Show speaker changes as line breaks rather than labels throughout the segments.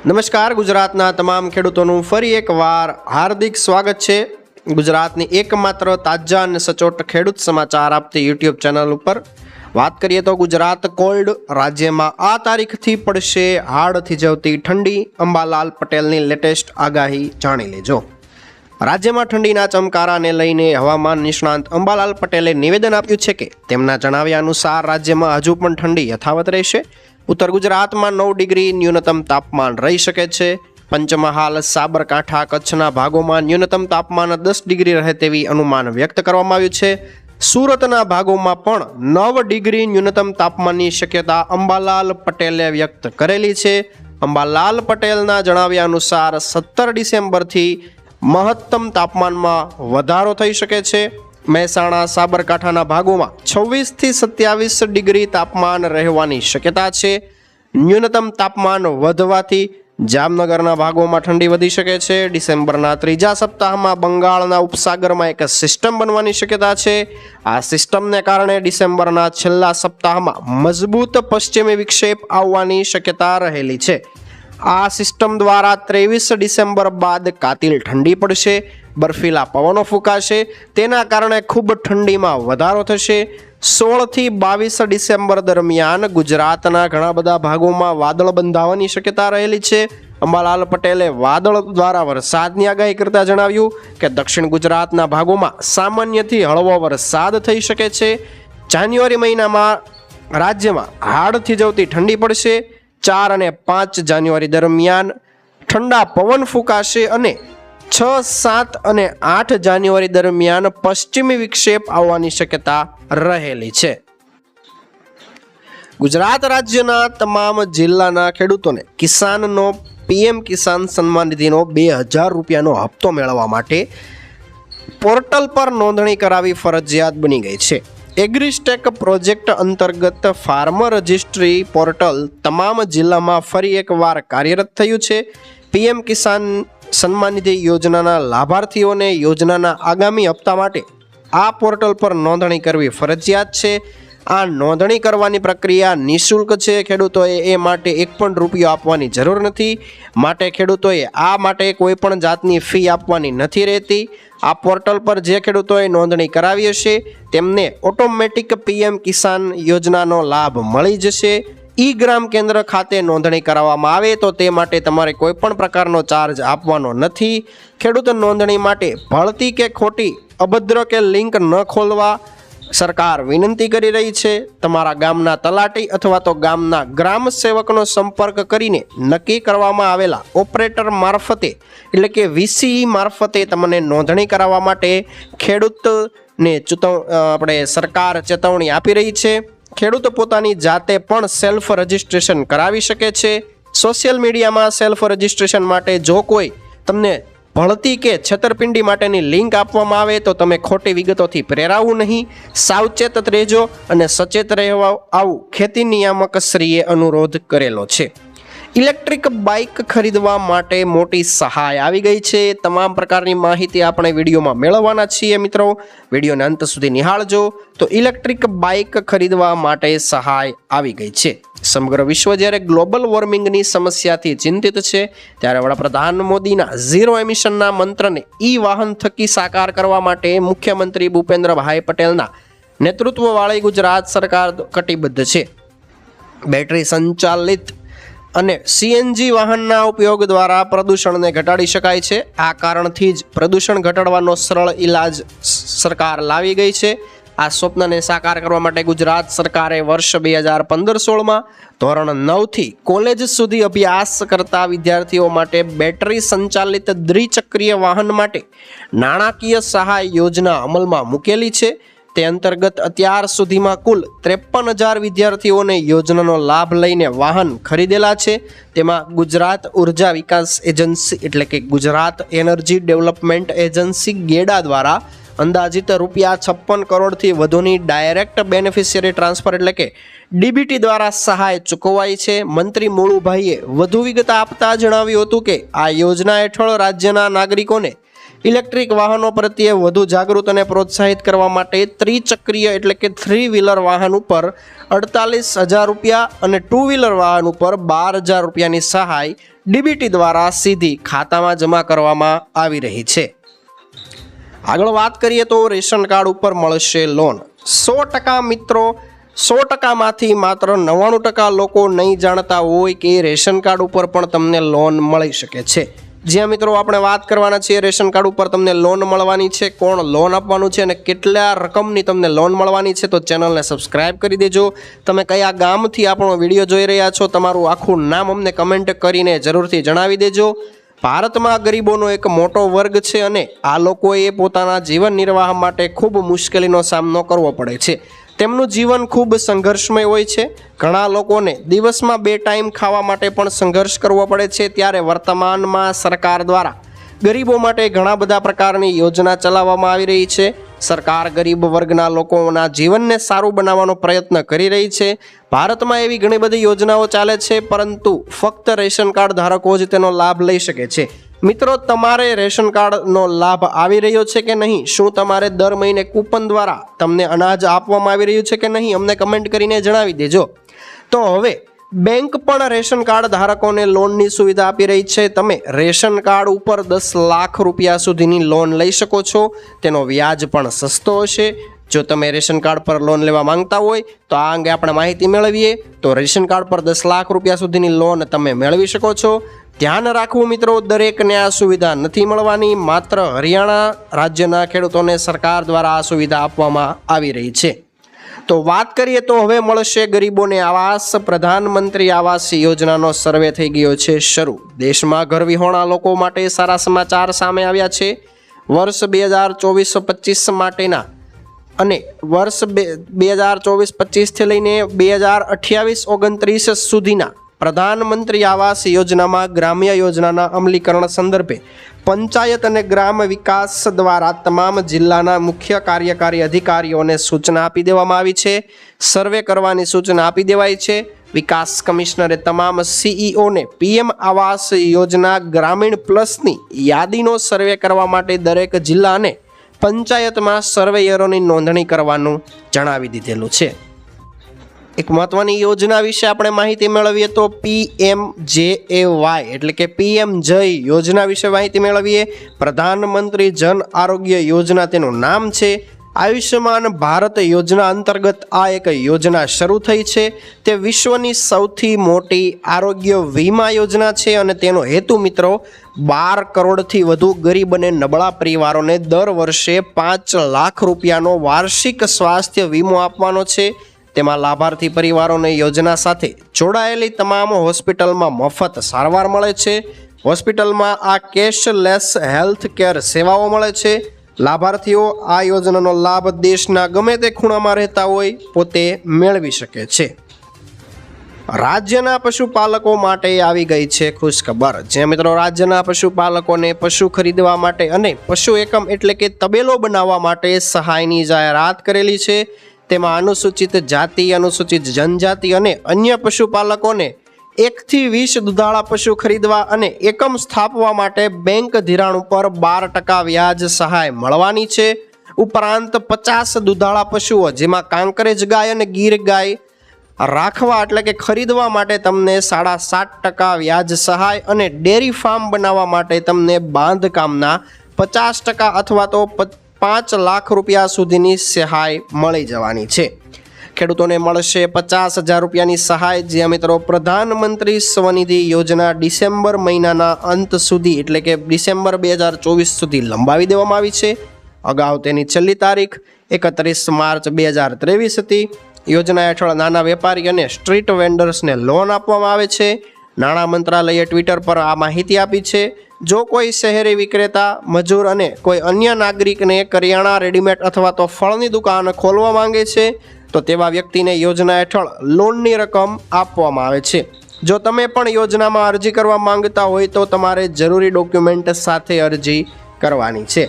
નમસ્કાર ગુજરાતના તમામ ખેડૂતોનું ફરી એકવાર હાર્દિક સ્વાગત છે ગુજરાતની એકમાત્ર તાજા અને સચોટ ખેડૂત સમાચાર આપતી યુટ્યુબ ચેનલ ઉપર। વાત કરીએ તો ગુજરાત કોલ્ડ રાજ્યમાં આ તારીખથી પડશે હાડ થીજવતી ઠંડી। અંબાલાલ પટેલની લેટેસ્ટ આગાહી જાણી લેજો। રાજ્યમાં ઠંડીના ચમકારાને લઈને હવામાન નિષ્ણાંત અંબાલાલ પટેલે નિવેદન આપ્યું છે કે તેમના જણાવ્યા અનુસાર રાજ્યમાં હજુ પણ ઠંડી યથાવત રહેશે। उत्तर गुजरात में 9 डिग्री न्यूनतम तापमान रही सके छे। पंचमहाल, साबरकांठा, कच्छना भागों में न्यूनतम तापमान 10 डिग्री रहे तेवी अनुमान व्यक्त करवामां आव्युं छे। सूरतना भागों में पण 9 डिग्री न्यूनतम तापमान की शक्यता अंबालाल पटेले व्यक्त करेली छे। अंबालाल पटेलना जणाव्या अनुसार 17 डिसेम्बर थी महत्तम तापमान में वधारो थई शके छे। મહેસાણા સાબરકાંઠાના ભાગોમાં 26 થી 27 ડિગ્રી તાપમાન રહેવાની શક્યતા છે। ન્યૂનતમ તાપમાન વધવાથી જામનગરના ભાગોમાં ઠંડી વધી શકે છે। ડિસેમ્બરના ત્રીજા સપ્તાહમાં બંગાળના ઉપસાગરમાં એક સિસ્ટમ બનવાની શક્યતા છે। આ સિસ્ટમને કારણે ડિસેમ્બરના છેલ્લા સપ્તાહમાં મજબૂત પશ્ચિમી વિક્ષેપ આવવાની શક્યતા રહેલી છે। આ સિસ્ટમ દ્વારા 23 ડિસેમ્બર બાદ કાતિલ ઠંડી પડશે। बर्फीला पवनों फूंकाशे, तेना कारणे खूब ठंडी में वधारो थशे। 16 થી 22 डिसेम्बर दरमियान गुजरातना घणा बधा भागों में वादळ बंधावानी शक्यता रहेली छे। अंबालाल पटेले वादळ द्वारा वरसादनी आगाही करता जणाव्युं के दक्षिण गुजरातना भागों में सामान्यथी हळवो वरसाद थई शके छे। जान्युआरी महीनामां राज्यमां हाड थीजवती ठंडी पड़शे। 4 અને 5 जान्युआरी दरमियान ठंडा पवन फूंकाशे अने 6, 7 અને 8 જાન્યુઆરી દરમિયાન પશ્ચિમી વિક્ષેપ આવવાની શક્યતા રહેલી છે। ગુજરાત રાજ્યના તમામ જિલ્લાના ખેડૂતોને કિસાનનો પીએમ કિસાન સન્માન નિધિનો 2000 રૂપિયાનો હપ્તો મેળવવા માટે પોર્ટલ પર નોંધણી કરાવી ફરજિયાત બની ગઈ છે। એગ્રીસ્ટેક પ્રોજેક્ટ અંતર્ગત ફાર્મર રજિસ્ટ્રી પોર્ટલ તમામ જિલ્લામાં ફરી એકવાર કાર્યરત થયું છે। પીએમ કિસાન સન્માન નિધિ યોજનાના લાભાર્થીઓને યોજનાના આગામી હપ્તા માટે આ પોર્ટલ પર નોંધણી કરવી ફરજિયાત છે। આ નોંધણી કરવાની પ્રક્રિયા નિઃશુલ્ક છે। ખેડૂતોએ એ માટે એક પણ રૂપિયો આપવાની જરૂર નથી। માટે ખેડૂતોએ આ માટે કોઈ પણ જાતની ફી આપવાની નથી રહેતી। આ પોર્ટલ પર જે ખેડૂતોએ નોંધણી કરાવી હશે તેમને ઓટોમેટિક પીએમ કિસાન યોજનાનો લાભ મળી જશે। ई ग्राम केन्द्र खाते नोंधणी कराववामां आवे तो ते माटे तमारे कोईपण प्रकारनो चार्ज आपवानो नथी। खेडूत नोंधणी माटे भळती के खोटी अभद्र के लिंक न खोलवा सरकार विनंती करी रही छे। तमारा गामना तलाटी अथवा तो गामना ग्राम सेवकनो संपर्क करीने नक्की करवामां आवेला ऑपरेटर मार्फते एटले के वीसीई मार्फते तमने नोंधणी कराववा माटे खेडूतने आपणे सरकार चेतवणी आपी रही छे। खेडूत पोतानी जाते पण सेल्फ रजिस्ट्रेशन करावी शके छे। सोशियल मीडिया में सेल्फ रजिस्ट्रेशन माटे जो कोई तमने भळती के छेतरपिंडी माटेनी लिंक आपवामां आवे तो तमे खोटी विगतोथी प्रेरावुं नहीं। सावचेत रहेजो अने सचेत रहेवा आवुं खेती नियामक श्रीए अनुरोध करेलो छे। इलेक्ट्रिक बाइक खरीदवा माटे मोटी सहाय आवी गई छे। तमाम प्रकारनी माहिती आपणे विडियोमां मेळववाना छीए। मित्रों विडियोने अंत सुधी निहाळजो। तो इलेक्ट्रिक बाइक खरीदवा माटे सहाय आवी गई छे। समग्र विश्व ज्यारे ग्लोबल वॉर्मिंगनी समस्याथी चिंतित छे त्यारे वडाप्रधान मोदीना झीरो एमिशनना मंत्रने ई वाहन थकी साकार करवा माटे मुख्यमंत्री भूपेन्द्रभाई पटेलना नेतृत्ववाળી गुजरात सरकार कटिबद्ध छे। बेटरी संचालित અને સીએનજી વાહનના ઉપયોગ દ્વારા પ્રદૂષણને ઘટાડી શકાય છે। આ કારણથી જ પ્રદૂષણ ઘટાડવાનો સરળ ઇલાજ સરકાર લાવી ગઈ છે। આ સ્વપ્નને સાકાર કરવા માટે ગુજરાત સરકારે વર્ષ 2015-16માં ધોરણ 9 થી કોલેજ સુધી અભ્યાસ કરતા વિદ્યાર્થીઓ માટે બેટરી સંચાલિત દ્વિચક્રીય વાહન માટે નાણાકીય સહાય યોજના અમલમાં મૂકેલી છે। તે અંતર્ગત અત્યાર સુધીમાં કુલ 53,000 વિદ્યાર્થીઓને યોજનાનો લાભ લઈને વાહન ખરીદેલા છે। તેમાં ગુજરાત ઉર્જા વિકાસ એજન્સી એટલે કે Gujarat energy development agency GEDA દ્વારા અંદાજિત ₹56 કરોડથી વધુની ડાયરેક્ટ બેનિફિશિયરી ટ્રાન્સફર એટલે કે ડીબીટી દ્વારા સહાય ચૂકવાઈ છે। મંત્રી મુળુભાઈએ વધુ વિગત આપતા જણાવ્યું હતું કે આ યોજના હેઠળ રાજ્યના નાગરિકોને ઇલેક્ટ્રિક વાહનો પ્રત્યે વધુ જાગૃત અને પ્રોત્સાહિત કરવા માટે ત્રિચક્રીય એટલે કે 3 વ્હીલર વાહન ઉપર 48,000 રૂપિયા અને 2 વ્હીલર વાહન ઉપર 12,000 રૂપિયાની સહાય ડીબીટી દ્વારા સીધી ખાતામાં જમા કરવામાં આવી રહી છે। આગળ વાત કરીએ તો રેશન કાર્ડ ઉપર મળશે લોન। 100% મિત્રો 100%માંથી માત્ર 99% લોકો નહીં જાણતા હોય કે રેશન કાર્ડ ઉપર પણ તમને લોન મળી શકે છે। જ્યાં મિત્રો આપણે વાત કરવાના છીએ રેશન કાર્ડ ઉપર તમને લોન મળવાની છે, કોણ લોન આપવાનું છે અને કેટલા રકમની તમને લોન મળવાની છે, તો ચેનલને સબસ્ક્રાઇબ કરી દેજો। તમે કયા ગામથી આપણો વિડીયો જોઈ રહ્યા છો, તમારું આખું નામ અમને કમેન્ટ કરીને જરૂરથી જણાવી દેજો। ભારતમાં ગરીબોનો એક મોટો વર્ગ છે અને આ લોકોએ પોતાના જીવન નિર્વાહ માટે ખૂબ મુશ્કેલીનો સામનો કરવો પડે છે। તેમનું જીવન ખૂબ સંઘર્ષમય હોય છે। ઘણા લોકોને દિવસમાં 2 ટાઈમ ખાવા માટે પણ સંઘર્ષ કરવો પડે છે। ત્યારે વર્તમાનમાં સરકાર દ્વારા ગરીબો માટે ઘણા બધા પ્રકારની યોજના ચલાવવામાં આવી રહી છે। સરકાર ગરીબ વર્ગના લોકોના જીવનને સારું બનાવવાનો પ્રયત્ન કરી રહી છે। ભારતમાં એવી ઘણી બધી યોજનાઓ ચાલે છે, પરંતુ ફક્ત રેશન કાર્ડ ધારકો જ તેનો લાભ લઈ શકે છે। મિત્રો, તમારે રેશન કાર્ડનો લાભ આવી રહ્યો છે કે નહીં? શું તમારે દર મહિને કૂપન દ્વારા તમને અનાજ આપવામાં આવી રહ્યું છે કે નહીં? અમને કમેન્ટ કરીને જણાવી દેજો। તો હવે બેંક પણ રેશન કાર્ડ ધારકોને લોનની સુવિધા આપી રહી છે। તમે રેશન કાર્ડ ઉપર 10 લાખ રૂપિયા સુધીની લોન લઈ શકો છો। તેનો વ્યાજ પણ સસ્તો હશે। જો તમે રેશન કાર્ડ પર લોન લેવા માંગતા હોય તો આ અંગે આપણે માહિતી મેળવીએ તો રેશન કાર્ડ પર 10 લાખ રૂપિયા સુધીની લોન તમે મેળવી શકો છો। ધ્યાન રાખવું મિત્રો, દરેકને આ સુવિધા નથી મળવાની। માત્ર હરિયાણા રાજ્યના ખેડૂતોને સરકાર દ્વારા આ સુવિધા આપવામાં આવી રહી છે। તો વાત કરીએ તો હવે મળશે ગરીબોને આવાસ। પ્રધાનમંત્રી આવાસ યોજનાનો સર્વે થઈ ગયો છે શરૂ। દેશમાં ઘર વિહોણા લોકો માટે સારા સમાચાર સામે આવ્યા છે। વર્ષ 2024-25 માટેના અને વર્ષ 2024-25 થી લઈને 2028-29 સુધીના પ્રધાનમંત્રી આવાસ યોજનામાં ગ્રામ્ય યોજનાના અમલીકરણ સંદર્ભે પંચાયત અને ગ્રામ વિકાસ દ્વારા તમામ જિલ્લાના મુખ્ય કાર્યકારી અધિકારીઓને સૂચના આપી દેવામાં આવી છે। સર્વે કરવાની સૂચના આપી દેવાઈ છે। વિકાસ કમિશનરે તમામ સીઈઓને પીએમ આવાસ યોજના ગ્રામીણ પ્લસની યાદીનો સર્વે કરવા માટે દરેક જિલ્લા અને પંચાયતમાં સર્વેયરોની નોંધણી કરવાનું જણાવી દીધેલું છે। એક મહત્વની યોજના વિશે આપણે માહિતી મેળવીએ તો PMJAY એટલે કે PM જય યોજના વિશે માહિતી મેળવીએ। પ્રધાનમંત્રી જન આરોગ્ય યોજના તેનું નામ છે। આયુષ્યમાન ભારત યોજના અંતર્ગત આ એક યોજના શરૂ થઈ છે। તે વિશ્વની સૌથી મોટી આરોગ્ય વીમા યોજના છે અને તેનો હેતુ મિત્રો 12 કરોડથી વધુ ગરીબ અને નબળા પરિવારોને દર વર્ષે 5 લાખ રૂપિયાનો વાર્ષિક સ્વાસ્થ્ય વીમો આપવાનો છે। તેમાં લાભાર્થી પરિવારોને યોજના સાથે જોડાયેલી તમામ હોસ્પિટલમાં મફત સારવાર મળે છે। હોસ્પિટલમાં આ કેશલેસ હેલ્થ કેર સેવાઓ મળે છે। લાભાર્થીઓ આ યોજનાનો લાભ દેશના ગમે તે ખૂણામાં રહેતા હોય પોતે મેળવી શકે છે। રાજ્યના પશુપાલકો માટે આવી ગઈ છે ખુશખબર। જે મિત્રો રાજ્યના પશુપાલકોને પશુ ખરીદવા માટે અને પશુ એકમ એટલે કે તબેલો બનાવવા માટે સહાયની જાહેરાત કરેલી છે। તેમાં અનુસૂચિત જાતિ, અનુસૂચિત જનજાતિ અને અન્ય પશુપાલકોને 1 થી 20 દુધાળા પશુ ખરીદવા અને એકમ સ્થાપવા માટે બેંક ધિરાણ ઉપર 12% વ્યાજ સહાય મળવાની છે। ઉપરાંત 50 દુધાળા પશુઓ જેમાં કાંકરેજ ગાય અને ગીર ગાય રાખવા એટલે કે ખરીદવા માટે તમને 7.5% વ્યાજ સહાય અને ડેરી ફાર્મ બનાવવા માટે તમને બાંધકામના 50% અથવા તો 5 લાખ રૂપિયા સુધીની સહાય મળી જવાની છે। ખેડૂતોને મળશે 50,000 રૂપિયાની સહાય। જ્યાં મિત્રો પ્રધાનમંત્રી સ્વનિધિ યોજના ડિસેમ્બર મહિનાના અંત સુધી એટલે કે ડિસેમ્બર 2024 સુધી લંબાવી દેવામાં આવી છે। અગાઉ તેની છેલ્લી તારીખ 31 માર્ચ 2023 હતી। યોજના હેઠળ નાના વેપારી અને સ્ટ્રીટ વેન્ડર્સને લોન આપવામાં આવે છે। નાણાં મંત્રાલયે ટ્વિટર પર આ માહિતી આપી છે। જો કોઈ શહેરી વિક્રેતા, મજૂર અને કોઈ અન્ય નાગરિકને કરિયાણા, રેડીમેડ અથવા તો ફળની દુકાન ખોલવા માંગે છે તો તેવા વ્યક્તિને યોજના હેઠળ લોનની રકમ આપવામાં આવે છે। જો તમે પણ યોજનામાં અરજી કરવા માંગતા હોય તો તમારે જરૂરી ડોક્યુમેન્ટ સાથે અરજી કરવાની છે।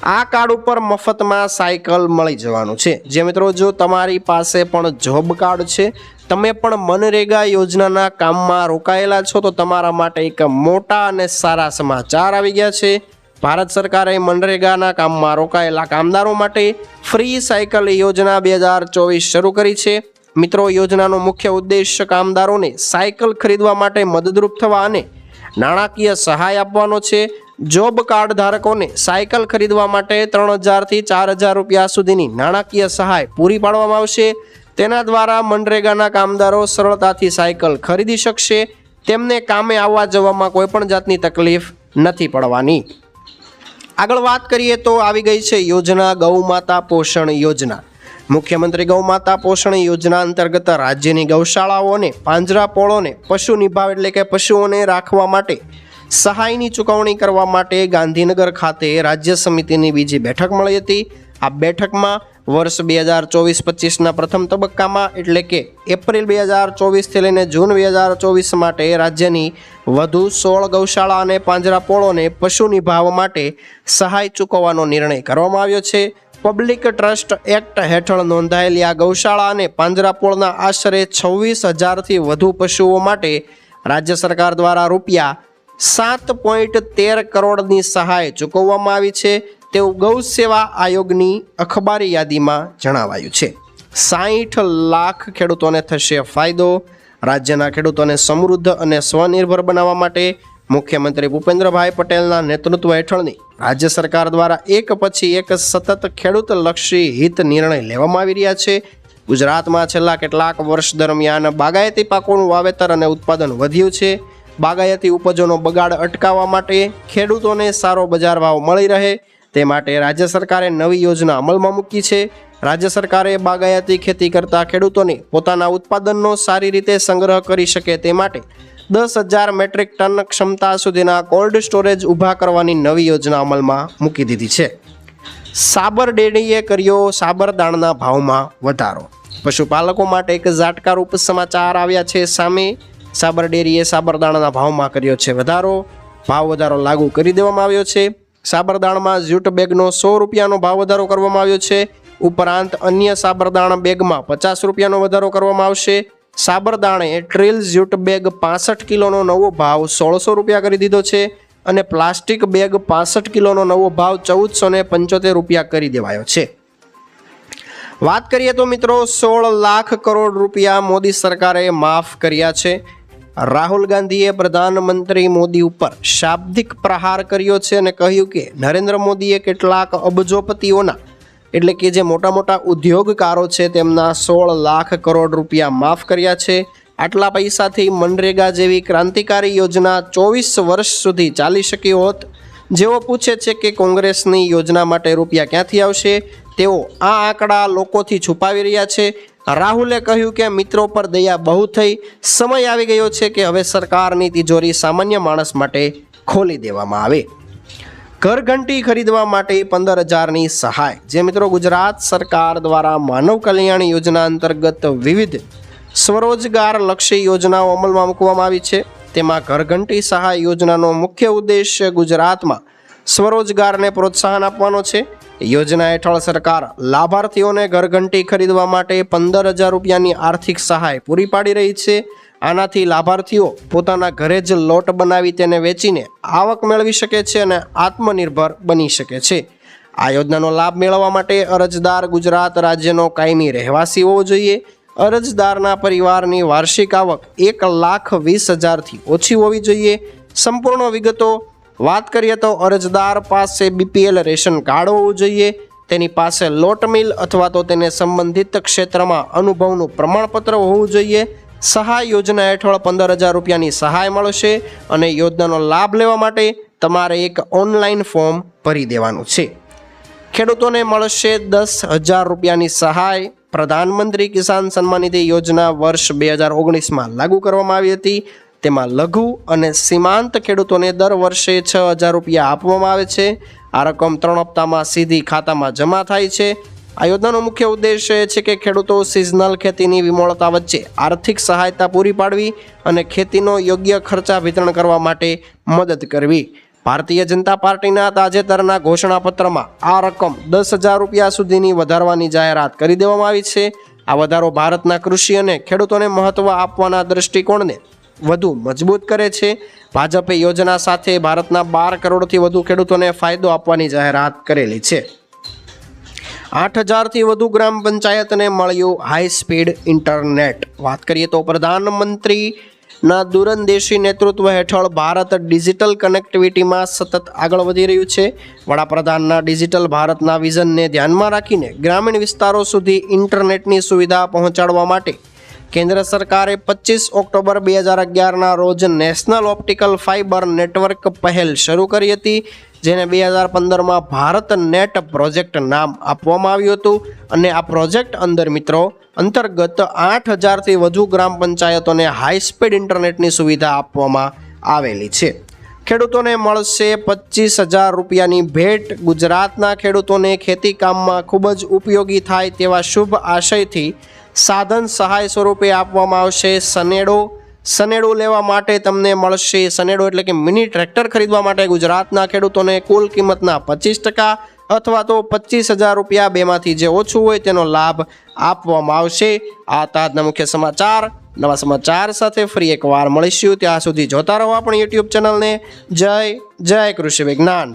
આ કાર્ડ ઉપર મફતમાં સાયકલ મળી જવાનું છે। જે મિત્રો જો તમારી પાસે પણ જોબ કાર્ડ છે, તમે પણ મનરેગા યોજનાના કામમાં રોકાયેલા છો તો તમારા માટે એક મોટા અને સારા સમાચાર આવી ગયા છે। ભારત સરકારે મનરેગાના કામમાં રોકાયેલા કામદારો માટે ફ્રી સાયકલ યોજના 2024 શરૂ કરી છે. મિત્રો, યોજનાનો મુખ્ય ઉદ્દેશ કામદારોને સાયકલ ખરીદવા માટે મદદરૂપ થવા અને નાણાકીય સહાય આપવાનો છે. જોબ કાર્ડ ધારકોને સાયકલ ખરીદવા માટે 3,000 થી 4,000 રૂપિયા સુધીની નાણાકીય સહાય પૂરી પાડવામાં આવશે. તેના દ્વારા મનરેગાના કામદારો સરળતાથી સાયકલ ખરીદી શકશે. તેમને કામે આવવા જવામાં કોઈ પણ જાતની તકલીફ નથી પડવાની. આગળ વાત કરીએ તો આવી ગઈ છે યોજના ગૌમાતા પોષણ યોજના. મુખ્યમંત્રી ગૌમાતા પોષણ યોજના અંતર્ગત રાજ્યની ગૌશાળાઓ અને પાંજરાપોળોને પશુ નિભાવ એટલે કે પશુઓને રાખવા માટે સહાયની ચૂકવણી કરવા માટે ગાંધીનગર ખાતે રાજ્ય સમિતિની બીજી બેઠક મળી હતી. આ બેઠકમાં વર્ષ 2024-25ના પ્રથમ તબક્કામાં એટલે કે એપ્રિલ 2024થી લઈને જૂન 2024 માટે રાજ્યની વધુ 16 ગૌશાળા અને પાંજરાપોળોને પશુ નિભાવ માટે સહાય ચૂકવવાનો નિર્ણય કરવામાં આવ્યો છે. પબ્લિક ટ્રસ્ટ એક્ટ હેઠળ નોંધાયેલી આ ગૌશાળા અને પાંજરાપોળના આશરે 26,000થી વધુ પશુઓ માટે રાજ્ય સરકાર દ્વારા રૂપિયા 7.13 કરોડની સહાય ચૂકવવામાં આવી છે તેવું ગૌ સેવા આયોગની અખબારી યાદીમાં જણાવાયું છે. 60 લાખ ખેડૂતોને થશે ફાયદો. રાજ્યના ખેડૂતોને સમૃદ્ધ અને સ્વનિર્ભર બનાવવા માટે મુખ્યમંત્રી ભૂપેન્દ્રભાઈ પટેલના નેતૃત્વ હેઠળની રાજ્ય સરકાર દ્વારા એક પછી એક સતત ખેડૂતલક્ષી હિત નિર્ણય લેવામાં આવી રહ્યા છે. ગુજરાતમાં છેલ્લા કેટલાક વર્ષ દરમિયાન બાગાયતી પાકોનું વાવેતર અને ઉત્પાદન વધ્યું છે. બાગાયતી ઉપજોનો બગાડ અટકાવવા માટે ખેડૂતોને સારો બજાર ભાવ મળી રહે તે માટે રાજ્ય સરકારે નવી યોજના અમલમાં મૂકી છે. રાજ્ય સરકારે બાગાયતી ખેતી કરતા ખેડૂતોને પોતાના ઉત્પાદનનો સારી રીતે સંગ્રહ કરી શકે તે માટે 10,000 મેટ્રિક ટન ક્ષમતા સુધીના કોલ્ડ સ્ટોરેજ ઊભા કરવાની નવી યોજના અમલમાં મૂકી દીધી છે. સાબર ડેરીએ કર્યો સાબરદાણાના ભાવમાં વધારો. પશુપાલકો માટે એક ઝાટકારૂપ સમાચાર આવ્યા છે સામે. સાબર ડેરીએ સાબરદાણાના ભાવમાં કર્યો છે વધારો. ભાવ વધારો લાગુ કરી દેવામાં આવ્યો છે. સાબરદાણામાં જ્યુટ બેગનો 100 રૂપિયાનો ભાવ વધારો કરવામાં આવ્યો છે. ઉપરાંત અન્ય સાબરદાણા બેગમાં 50 રૂપિયાનો વધારો કરવામાં આવશે. સાબરદાણે ટ્રેલ જ્યુટ બેગ 65 કિલોનો નવો ભાવ 1,600 રૂપિયા કરી દીધો છે અને પ્લાસ્ટિક બેગ 65 કિલોનો નવો ભાવ 1,475 રૂપિયા કરી દેવાયો છે. વાત કરીએ તો મિત્રો 16 લાખ કરોડ રૂપિયા મોદી સરકારે માફ કર્યા છે. રાહુલ ગાંધીએ પ્રધાનમંત્રી મોદી ઉપર શાબ્દિક પ્રહાર કર્યો છે અને કહ્યું કે નરેન્દ્ર મોદીએ કેટલાક અબજોપતિઓના એટલે કે જે મોટા મોટા ઉદ્યોગકારો છે તેમના 16 લાખ કરોડ રૂપિયા માફ કર્યા છે. આટલા પૈસાથી મનરેગા જેવી ક્રાંતિકારી યોજના 24 વર્ષ સુધી ચાલી શકી હોત. જેઓ પૂછે છે કે કોંગ્રેસની યોજના માટે રૂપિયા ક્યાંથી આવશે, તેઓ આ આંકડા લોકોથી છુપાવી રહ્યા છે. રાહુલે કહ્યું કે મિત્રો પર દયા બહુ થઈ, સમય આવી ગયો છે કે હવે સરકારની તિજોરી સામાન્ય માણસ માટે ખોલી દેવામાં આવે. ઘરઘંટી ખરીદવા માટે 15,000ની સહાય. જે મિત્રો ગુજરાત સરકાર દ્વારા માનવ કલ્યાણ યોજના અંતર્ગત વિવિધ સ્વરોજગાર લક્ષી યોજનાઓ અમલમાં મૂકવામાં આવી છે. તેમાં ઘરઘંટી સહાય યોજનાનો મુખ્ય ઉદ્દેશ ગુજરાતમાં સ્વરોજગારને પ્રોત્સાહન આપવાનો છે. યોજના હેઠળ સરકાર લાભાર્થીઓને ઘરઘંટી ખરીદવા માટે 15,000 રૂપિયાની આર્થિક સહાય પૂરી પાડી રહી છે. આનાથી લાભાર્થીઓ પોતાના ઘરે જ લોટ બનાવી તેને વેચીને આવક મેળવી શકે છે અને આત્મનિર્ભર બની શકે છે. આ યોજનાનો લાભ મેળવવા માટે અરજદાર ગુજરાત રાજ્યનો કાયમી રહેવાસી હોવો જોઈએ. અરજદારના પરિવારની વાર્ષિક આવક 1,20,000થી ઓછી હોવી જોઈએ. સંપૂર્ણ વિગતો વાત કરીએ તો અરજદાર પાસે BPL રેશન કાર્ડ હોવું જોઈએ. તેની પાસે લોટ મિલ અથવા તો તેને સંબંધિત ક્ષેત્રમાં અનુભવનું પ્રમાણપત્ર હોવું જોઈએ. સહાય યોજના હેઠળ 15,000 રૂપિયાની સહાય મળશે અને યોજનાનો લાભ લેવા માટે તમારે એક ઓનલાઈન ફોર્મ ભરી દેવાનું છે. ખેડૂતોને મળશે 10,000 રૂપિયાની સહાય. પ્રધાનમંત્રી કિસાન સન્માન નિધિ યોજના વર્ષ 2019માં લાગુ કરવામાં આવી હતી. તેમાં લઘુ અને સીમાંત ખેડૂતોને દર વર્ષે 6,000 રૂપિયા આપવામાં આવે છે. આ રકમ 3 હપ્તામાં સીધી ખાતામાં જમા થાય છે. આ યોજનાનો મુખ્ય ઉદ્દેશ એ છે કે ખેડૂતો સિઝનલ ખેતીની વિમોળતા વચ્ચે આર્થિક સહાયતા પૂરી પાડવી અને ખેતીનો યોગ્ય ખર્ચા વિતરણ કરવા માટે મદદ કરવી. ભારતીય જનતા પાર્ટીના તાજેતરના ઘોષણાપત્રમાં આ રકમ 10,000 રૂપિયા સુધીની વધારવાની જાહેરાત કરી દેવામાં આવી છે. આ વધારો ભારતના કૃષિ અને ખેડૂતોને મહત્ત્વ આપવાના દૃષ્ટિકોણને વધુ મજબૂત કરે છે. ભાજપે યોજના સાથે ભારતના 12 કરોડથી વધુ ખેડૂતોને ફાયદો આપવાની જાહેરાત કરેલી છે. 8,000થી વધુ ગ્રામ પંચાયતને મળ્યું હાઈ સ્પીડ ઇન્ટરનેટ. વાત કરીએ તો પ્રધાનમંત્રીના દૂરંદેશી નેતૃત્વ હેઠળ ભારત ડિજિટલ કનેક્ટિવિટીમાં સતત આગળ વધી રહ્યું છે. વડાપ્રધાનના ડિજિટલ ભારતના વિઝનને ધ્યાનમાં રાખીને ગ્રામીણ વિસ્તારો સુધી ઇન્ટરનેટની સુવિધા પહોંચાડવા માટે કેન્દ્ર સરકારે 25 ઓક્ટોબર 2011ના રોજ નેશનલ ઓપ્ટિકલ ફાઇબર નેટવર્ક પહેલ શરૂ કરી હતી, જેને 2015માં ભારત નેટ પ્રોજેક્ટ નામ આપવામાં આવ્યું હતું. અને આ પ્રોજેક્ટ અંતર્ગત 8,000થી વધુ ગ્રામ પંચાયતોને હાઈ સ્પીડ ઇન્ટરનેટની સુવિધા આપવામાં આવેલી છે. ખેડૂતોને મળશે 25,000 રૂપિયાની ભેટ. ગુજરાતના ખેડૂતોને ખેતી કામમાં ખૂબ જ ઉપયોગી થાય તેવા શુભ આશયથી સાધન સહાય સ્વરૂપે આપવામાં આવશે સનેડો. સનેડો લેવા માટે તમને મળશે, સનેડો એટલે કે મિની ટ્રેક્ટર ખરીદવા માટે ગુજરાતના ખેડૂતોને કુલ કિંમતના 25% અથવા તો 25,000 રૂપિયા, બેમાંથી જે ઓછું હોય તેનો લાભ આપવામાં આવશે. આ હતા આજના મુખ્ય સમાચાર. નવા સમાચાર સાથે ફરી એકવાર મળીશું. ત્યાં સુધી જોતા રહો આપણી યુટ્યુબ ચેનલને. જય કૃષિ વિજ્ઞાન.